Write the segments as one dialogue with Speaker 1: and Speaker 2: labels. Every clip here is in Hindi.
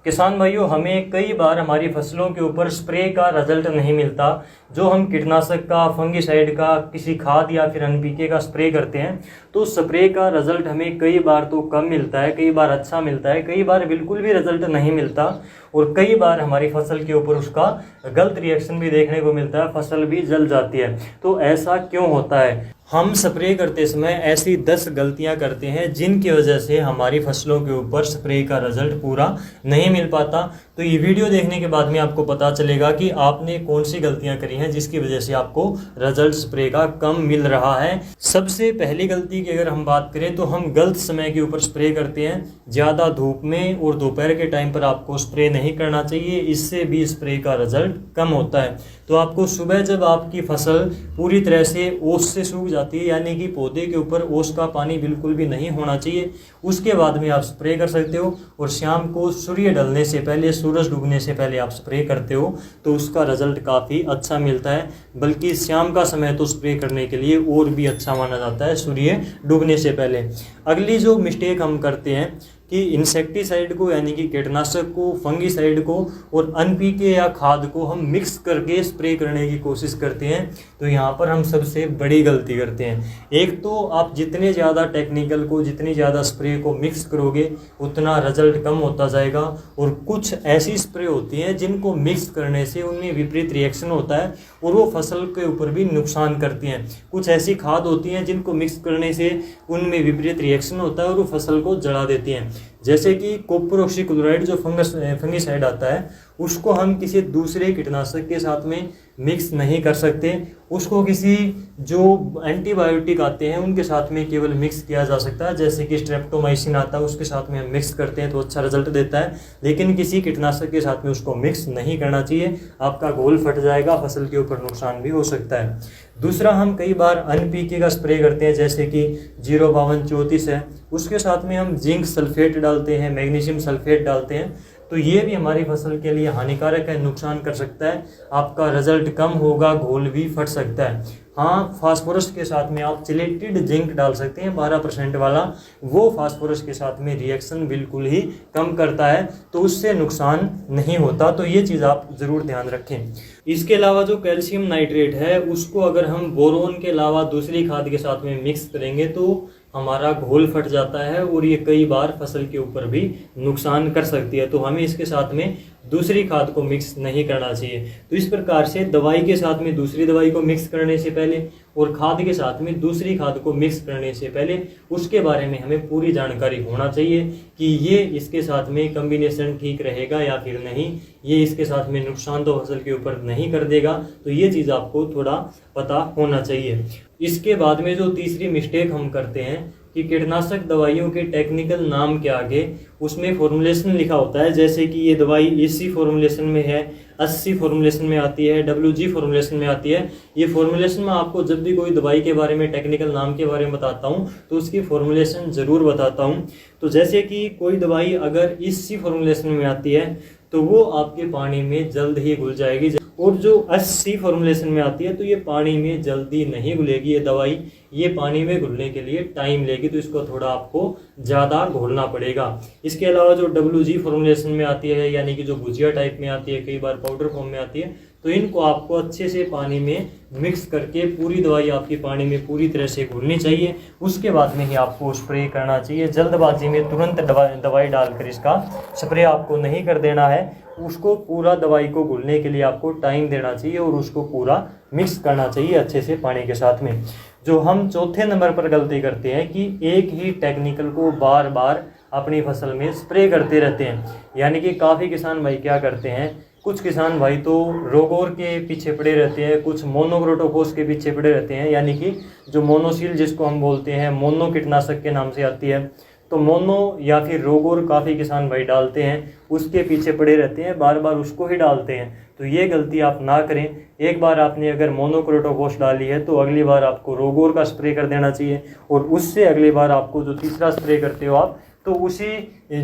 Speaker 1: किसान भाइयों, हमें कई बार हमारी फसलों के ऊपर स्प्रे का रिजल्ट नहीं मिलता। जो हम कीटनाशक का, फंगिसाइड का, किसी खाद या फिर एनपीके का स्प्रे करते हैं तो स्प्रे का रिजल्ट हमें कई बार तो कम मिलता है, कई बार अच्छा मिलता है, कई बार बिल्कुल भी रिजल्ट नहीं मिलता और कई बार हमारी फसल के ऊपर उसका गलत रिएक्शन भी देखने को मिलता है, फसल भी जल जाती है। तो ऐसा क्यों होता है? हम स्प्रे करते समय ऐसी 10 गलतियां करते हैं जिनकी वजह से हमारी फसलों के ऊपर स्प्रे का रिजल्ट पूरा नहीं मिल पाता। तो ये वीडियो देखने के बाद में आपको पता चलेगा कि आपने कौन सी गलतियां करी हैं जिसकी वजह से आपको रिजल्ट स्प्रे का कम मिल रहा है। सबसे पहली गलती की अगर हम बात करें तो हम गलत समय के ऊपर स्प्रे करते हैं। ज़्यादा धूप में और दोपहर के टाइम पर आपको स्प्रे नहीं करना चाहिए, इससे भी स्प्रे का रिजल्ट कम होता है। तो आपको सुबह जब आपकी फसल पूरी तरह से ओस से सूख जाती है, यानी कि पौधे के ऊपर ओस का पानी बिल्कुल भी नहीं होना चाहिए, उसके बाद में आप स्प्रे कर सकते हो। और शाम को सूर्य ढलने से पहले, सूरज डूबने से पहले आप स्प्रे करते हो तो उसका रिजल्ट काफ़ी अच्छा मिलता है। बल्कि शाम का समय तो स्प्रे करने के लिए और भी अच्छा माना जाता है सूर्य डूबने से पहले। अगली जो मिस्टेक हम करते हैं कि इंसेक्टिसाइड को, यानी कि कीटनाशक को, फंगिसाइड को और एनपीके या खाद को हम मिक्स करके स्प्रे करने की कोशिश करते हैं। तो यहाँ पर हम सबसे बड़ी गलती करते हैं। एक तो आप जितने ज़्यादा टेक्निकल को, जितनी ज़्यादा स्प्रे को मिक्स करोगे उतना रिजल्ट कम होता जाएगा। और कुछ ऐसी स्प्रे होती हैं जिनको मिक्स करने से उनमें विपरीत रिएक्शन होता है और वो फसल के ऊपर भी नुकसान करती हैं। कुछ ऐसी खाद होती हैं जिनको मिक्स करने से उनमें विपरीत रिएक्शन होता है और वो फसल को जला देती हैं। जैसे कि कॉपर ऑक्सीक्लोराइड जो फंगिसाइड आता है, उसको हम किसी दूसरे कीटनाशक के साथ में मिक्स नहीं कर सकते। उसको किसी जो एंटीबायोटिक आते हैं उनके साथ में केवल मिक्स किया जा सकता है। जैसे कि स्ट्रेप्टोमाइसिन आता है, उसके साथ में हम मिक्स करते हैं तो अच्छा रिजल्ट देता है, लेकिन किसी कीटनाशक के साथ में उसको मिक्स नहीं करना चाहिए। आपका घोल फट जाएगा, फसल के ऊपर नुकसान भी हो सकता है। दूसरा, हम कई बार एनपीके का स्प्रे करते हैं, जैसे कि 05234 है, उसके साथ में हम जिंक सल्फेट डालते हैं, मैग्नीशियम सल्फेट डालते हैं। तो ये भी हमारी फसल के लिए हानिकारक है, नुकसान कर सकता है, आपका रिजल्ट कम होगा, घोल भी फट सकता है। हाँ, फास्फोरस के साथ में आप चिलेटेड जिंक डाल सकते हैं 12% वाला, वो फास्फोरस के साथ में रिएक्शन बिल्कुल ही कम करता है, तो उससे नुकसान नहीं होता। तो ये चीज़ आप ज़रूर ध्यान रखें। इसके अलावा जो कैल्शियम नाइट्रेट है, उसको अगर हम बोरोन के अलावा दूसरी खाद के साथ में मिक्स करेंगे तो हमारा घोल फट जाता है और ये कई बार फसल के ऊपर भी नुकसान कर सकती है। तो हमें इसके साथ में दूसरी खाद को मिक्स नहीं करना चाहिए। तो इस प्रकार से दवाई के साथ में दूसरी दवाई को मिक्स करने से पहले और खाद के साथ में दूसरी खाद को मिक्स करने से पहले उसके बारे में हमें पूरी जानकारी होना चाहिए कि ये इसके साथ में कम्बिनेशन ठीक रहेगा या फिर नहीं, ये इसके साथ में नुकसान तो फसल के ऊपर नहीं कर देगा। तो ये चीज़ आपको थोड़ा पता होना चाहिए। इसके बाद में जो तीसरी मिस्टेक हम करते हैं कि कीटनाशक दवाइयों के टेक्निकल नाम के आगे उसमें फॉर्मुलेशन लिखा होता है। जैसे कि ये दवाई इसी फॉर्मुलेशन में है, 80 फॉर्मुलेशन में आती है, WG फॉर्मुलेशन में आती है। ये फॉर्मुलेशन में आपको जब भी कोई दवाई के बारे में, टेक्निकल नाम के बारे में बताता हूँ तो उसकी फॉर्मुलेशन ज़रूर बताता हूँ। तो जैसे कि कोई दवाई अगर इसी फॉर्मुलेशन में आती है तो वो आपके पानी में जल्द ही घुल जाएगी, और जो 80 फॉर्मुलेशन में आती है तो ये पानी में जल्दी नहीं घुलेगी। ये दवाई ये पानी में घुलने के लिए टाइम लेगी, तो इसको थोड़ा आपको ज़्यादा घोलना पड़ेगा। इसके अलावा जो WG फॉर्मुलेशन में आती है, यानी कि जो भुजिया टाइप में आती है, कई बार पाउडर फॉर्म में आती है, तो इनको आपको अच्छे से पानी में मिक्स करके पूरी दवाई आपकी पानी में पूरी तरह से घुलनी चाहिए। उसके बाद में ही आपको स्प्रे करना चाहिए। जल्दबाजी में तुरंत दवाई डालकर इसका स्प्रे आपको नहीं कर देना है। उसको पूरा दवाई को घुलने के लिए आपको टाइम देना चाहिए और उसको पूरा मिक्स करना चाहिए अच्छे से पानी के साथ में। जो हम चौथे नंबर पर गलती करते हैं कि एक ही टेक्निकल को बार बार अपनी फसल में स्प्रे करते रहते हैं। यानी कि काफ़ी किसान भाई क्या करते हैं, कुछ किसान भाई तो रोगोर के पीछे पड़े रहते हैं, कुछ मोनोक्रोटोफॉस के पीछे पड़े रहते हैं, यानी कि जो मोनोसील जिसको हम बोलते हैं, मोनो कीटनाशक के नाम से आती है, तो मोनो या फिर रोगोर काफ़ी किसान भाई डालते हैं, उसके पीछे पड़े रहते हैं, बार बार उसको ही डालते हैं। तो ये गलती आप ना करें। एक बार आपने अगर मोनोक्रोटोफॉस डाली है तो अगली बार आपको रोगोर का स्प्रे कर देना चाहिए, और उससे अगली बार आपको जो तीसरा स्प्रे करते हो आप, तो उसी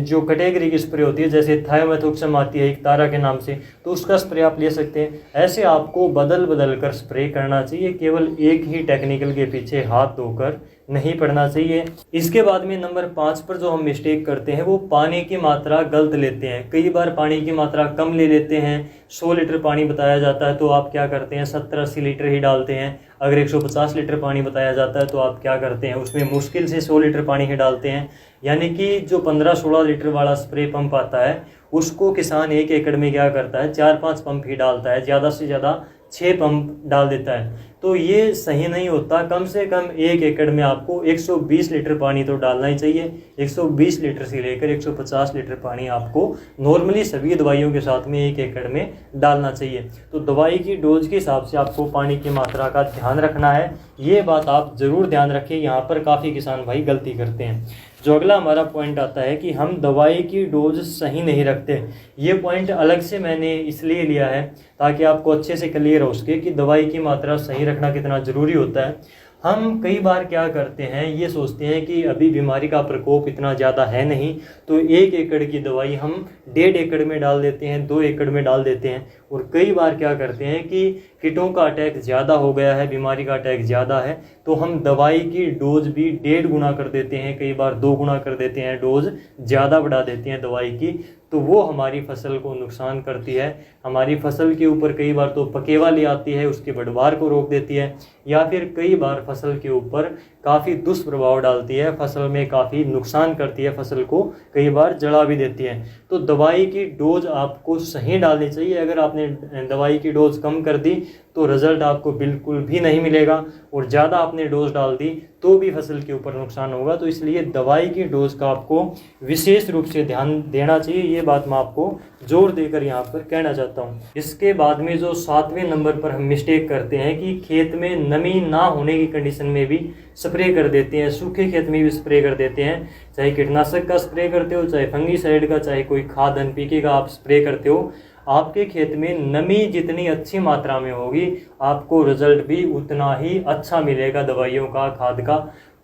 Speaker 1: जो कैटेगरी की स्प्रे होती है, जैसे थायोमेथोक्सम आती है एक तारा के नाम से, तो उसका स्प्रे आप ले सकते हैं। ऐसे आपको बदल बदल कर स्प्रे करना चाहिए, केवल एक ही टेक्निकल के पीछे हाथ धोकर नहीं पड़ना चाहिए। इसके बाद में नंबर 5 पर जो हम मिस्टेक करते हैं वो पानी की मात्रा गलत लेते हैं। कई बार पानी की मात्रा कम ले लेते हैं। 100 लीटर पानी बताया जाता है तो आप क्या करते हैं 70-80 लीटर ही डालते हैं। अगर 150 लीटर पानी बताया जाता है तो आप क्या करते हैं उसमें मुश्किल से 100 लीटर पानी ही डालते हैं। यानी कि जो 15-16 लीटर वाला स्प्रे पंप आता है उसको किसान 1 एकड़ में क्या करता है 4-5 पंप ही डालता है, ज़्यादा से ज़्यादा 6 पंप डाल देता है। तो ये सही नहीं होता। कम से कम 1 एकड़ में आपको 120 लीटर पानी तो डालना ही चाहिए। 120 लीटर से लेकर 150 लीटर पानी आपको नॉर्मली सभी दवाइयों के साथ में 1 एकड़ में डालना चाहिए। तो दवाई की डोज के हिसाब से आपको पानी की मात्रा का ध्यान रखना है। ये बात आप ज़रूर ध्यान रखें, यहाँ पर काफ़ी किसान भाई गलती करते हैं। जो अगला हमारा पॉइंट आता है कि हम दवाई की डोज सही नहीं रखते। ये पॉइंट अलग से मैंने इसलिए लिया है ताकि आपको अच्छे से क्लियर हो सके कि दवाई की मात्रा सही रखना कितना ज़रूरी होता है। हम कई बार क्या करते हैं ये सोचते हैं कि अभी बीमारी का प्रकोप इतना ज़्यादा है नहीं, तो 1 एकड़ की दवाई हम 1.5 एकड़ में डाल देते हैं, 2 एकड़ में डाल देते हैं। और कई बार क्या करते हैं कि कीटों का अटैक ज़्यादा हो गया है, बीमारी का अटैक ज़्यादा है, तो हम दवाई की डोज भी 1.5 गुना कर देते हैं, कई बार 2 गुना कर देते हैं, डोज ज़्यादा बढ़ा देते हैं दवाई की। तो वो हमारी फसल को नुकसान करती है। हमारी फसल के ऊपर कई बार तो पकेवा ले आती है, उसके बढ़वार को रोक देती है, या फिर कई बार फसल के ऊपर काफ़ी दुष्प्रभाव डालती है, फसल में काफ़ी नुकसान करती है, फसल को कई बार जला भी देती है। तो दवाई की डोज आपको सही डालनी चाहिए। अगर आपने दवाई की डोज कम कर दी तो रिज़ल्ट आपको बिल्कुल भी नहीं मिलेगा, और ज़्यादा आपने डोज डाल दी तो भी फसल के ऊपर नुकसान होगा। तो इसलिए दवाई की डोज का आपको विशेष रूप से ध्यान देना चाहिए। ये बात मैं आपको जोर देकर यहाँ पर कहना चाहता हूँ। इसके बाद में जो 7वें नंबर पर हम मिस्टेक करते हैं कि खेत में नमी ना होने की कंडीशन में भी स्प्रे कर देते हैं, सूखे खेत में भी स्प्रे कर देते हैं। चाहे कीटनाशक का स्प्रे करते हो, चाहे फंगीसाइड का, चाहे कोई खाद NPK का आप स्प्रे करते हो, आपके खेत में नमी जितनी अच्छी मात्रा में होगी आपको रिजल्ट भी उतना ही अच्छा मिलेगा दवाइयों का, खाद का।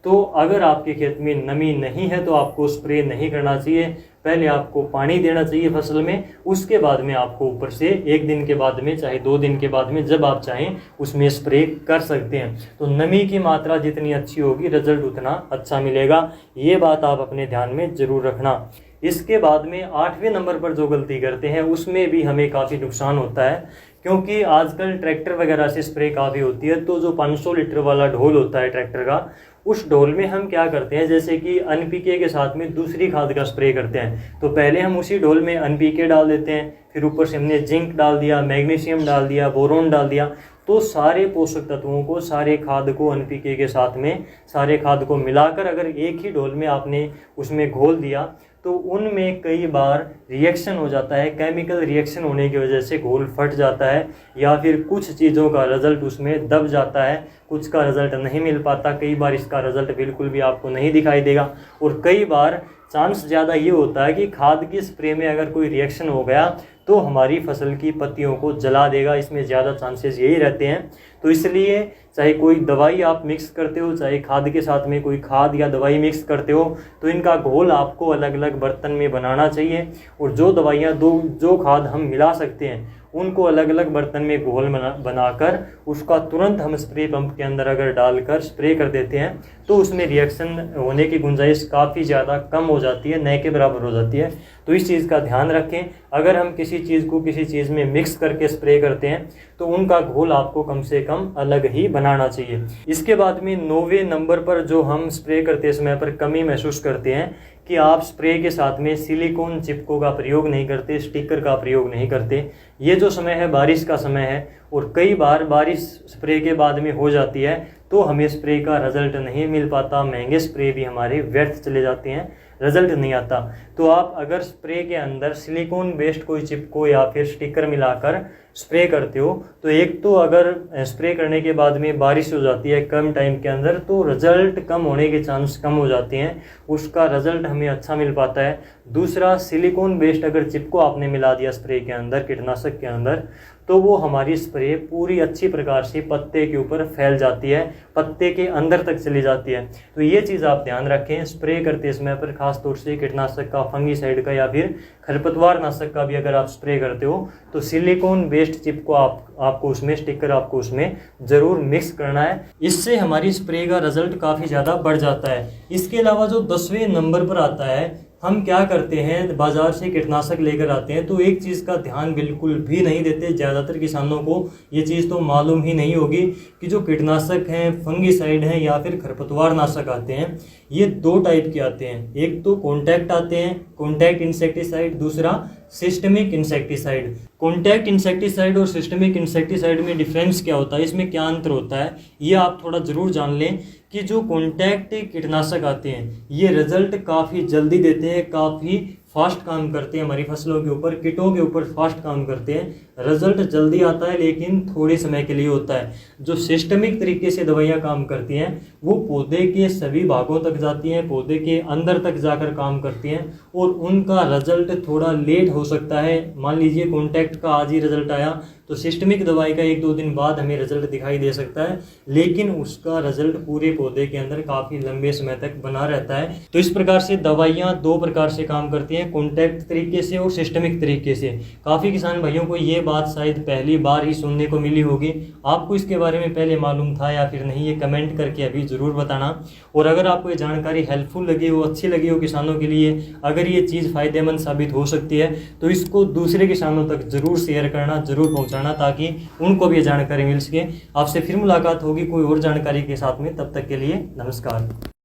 Speaker 1: तो अगर आपके खेत में नमी नहीं है तो आपको स्प्रे नहीं करना चाहिए। पहले आपको पानी देना चाहिए फसल में, उसके बाद में आपको ऊपर से 1 दिन के बाद में, चाहे 2 दिन के बाद में, जब आप चाहें उसमें स्प्रे कर सकते हैं। तो नमी की मात्रा जितनी अच्छी होगी रिजल्ट उतना अच्छा मिलेगा। ये बात आप अपने ध्यान में ज़रूर रखना। इसके बाद में 8वें नंबर पर जो गलती करते हैं उसमें भी हमें काफ़ी नुकसान होता है, क्योंकि आजकल ट्रैक्टर वगैरह से स्प्रे काफ़ी होती है। तो जो 500 लीटर वाला ढोल होता है ट्रैक्टर का, उस ढोल में हम क्या करते हैं, जैसे कि NPK के साथ में दूसरी खाद का स्प्रे करते हैं, तो पहले हम उसी ढोल में NPK डाल देते हैं, फिर ऊपर से हमने जिंक डाल दिया, मैग्नीशियम डाल दिया, बोरोन डाल दिया। तो सारे पोषक तत्वों को, सारे खाद को NPK के साथ में, सारे खाद को मिलाकर अगर एक ही ढोल में आपने उसमें घोल दिया तो उनमें कई बार रिएक्शन हो जाता है। केमिकल रिएक्शन होने की वजह से घोल फट जाता है, या फिर कुछ चीज़ों का रिजल्ट उसमें दब जाता है, कुछ का रिजल्ट नहीं मिल पाता। कई बार इसका रिजल्ट बिल्कुल भी आपको नहीं दिखाई देगा, और कई बार चांस ज़्यादा ये होता है कि खाद की स्प्रे में अगर कोई रिएक्शन हो गया तो हमारी फसल की पत्तियों को जला देगा। इसमें ज़्यादा चांसेस यही रहते हैं। तो इसलिए चाहे कोई दवाई आप मिक्स करते हो, चाहे खाद के साथ में कोई खाद या दवाई मिक्स करते हो, तो इनका घोल आपको अलग अलग बर्तन में बनाना चाहिए। और जो दवाइयाँ जो खाद हम मिला सकते हैं उनको अलग अलग बर्तन में घोल बनाकर उसका तुरंत हम स्प्रे पंप के अंदर अगर डालकर स्प्रे कर देते हैं तो उसमें रिएक्शन होने की गुंजाइश काफ़ी ज़्यादा कम हो जाती है, न के बराबर हो जाती है। तो इस चीज़ का ध्यान रखें। अगर हम किसी चीज़ को किसी चीज़ में मिक्स करके स्प्रे करते हैं तो उनका घोल आपको कम से कम अलग ही बनाना चाहिए। इसके बाद में 9वें नंबर पर जो हम स्प्रे करते समय पर कमी महसूस करते हैं कि आप स्प्रे के साथ में सिलिकॉन चिपको का प्रयोग नहीं करते, स्टिकर का प्रयोग नहीं करते। ये जो समय है बारिश का समय है, और कई बार बारिश स्प्रे के बाद में हो जाती है तो हमें स्प्रे का रिजल्ट नहीं मिल पाता, महंगे स्प्रे भी हमारे व्यर्थ चले जाते हैं, रिजल्ट नहीं आता। तो आप अगर स्प्रे के अंदर सिलिकॉन बेस्ड कोई चिपको या फिर स्टिकर मिलाकर स्प्रे करते हो तो एक तो अगर स्प्रे करने के बाद में बारिश हो जाती है कम टाइम के अंदर तो रिजल्ट कम होने के चांस कम हो जाते हैं, उसका रिजल्ट हमें अच्छा मिल पाता है। दूसरा, सिलिकॉन बेस्ड अगर चिपको आपने मिला दिया स्प्रे के अंदर, कीटनाशक के अंदर, तो वो हमारी स्प्रे पूरी अच्छी प्रकार से पत्ते के ऊपर फैल जाती है, पत्ते के अंदर तक चली जाती है। तो ये चीज़ आप ध्यान रखें स्प्रे करते समय पर, खास तौर से कीटनाशक का, फंगीसाइड का या फिर खरपतवार नाशक का भी अगर आप स्प्रे करते हो तो सिलिकॉन बेस्ड चिप को आपको उसमें स्टिकर आपको उसमें ज़रूर मिक्स करना है। इससे हमारी स्प्रे का रिजल्ट काफ़ी ज़्यादा बढ़ जाता है। इसके अलावा जो 10वें नंबर पर आता है, हम क्या करते हैं बाज़ार से कीटनाशक लेकर आते हैं तो एक चीज़ का ध्यान बिल्कुल भी नहीं देते। ज़्यादातर किसानों को ये चीज़ तो मालूम ही नहीं होगी कि जो कीटनाशक हैं, फंगीसाइड हैं या फिर खरपतवार नाशक आते हैं, ये 2 टाइप के आते हैं। एक तो कॉन्टैक्ट आते हैं, कॉन्टैक्ट इंसेक्टिसाइड, दूसरा सिस्टमिक इंसेक्टिसाइड। कॉन्टैक्ट इंसेक्टिसाइड और सिस्टमिक इंसेक्टिसाइड में डिफरेंस क्या होता है, इसमें क्या अंतर होता है, ये आप थोड़ा ज़रूर जान लें कि जो कॉन्टैक्ट कीटनाशक आते हैं ये रिजल्ट काफ़ी जल्दी देते हैं, काफ़ी फास्ट काम करते हैं, हमारी फसलों के ऊपर, कीटों के ऊपर फास्ट काम करते हैं, रिजल्ट जल्दी आता है लेकिन थोड़े समय के लिए होता है। जो सिस्टमिक तरीके से दवाइयाँ काम करती हैं वो पौधे के सभी भागों तक जाती हैं, पौधे के अंदर तक जाकर काम करती हैं और उनका रिजल्ट थोड़ा लेट हो सकता है। मान लीजिए कॉन्टैक्ट का आज ही रिजल्ट आया तो सिस्टमिक दवाई का 1-2 दिन बाद हमें रिजल्ट दिखाई दे सकता है, लेकिन उसका रिजल्ट पूरे पौधे के अंदर काफ़ी लंबे समय तक बना रहता है। तो इस प्रकार से दवाइयाँ 2 प्रकार से काम करती हैं, कॉन्टैक्ट तरीके से और सिस्टमिक तरीके से। काफ़ी किसान भाइयों को ये बात शायद पहली बार ही सुनने को मिली होगी। आपको इसके बारे में पहले मालूम था या फिर नहीं, ये कमेंट करके अभी ज़रूर बताना। और अगर आपको ये जानकारी हेल्पफुल लगी हो, अच्छी लगी हो किसानों के लिए, अगर ये चीज़ फ़ायदेमंद साबित हो सकती है तो इसको दूसरे किसानों तक ज़रूर शेयर करना, ज़रूर पहुँचाना, ताकि उनको भी ये जानकारी मिल सके। आपसे फिर मुलाकात होगी कोई और जानकारी के साथ में, तब तक के लिए नमस्कार।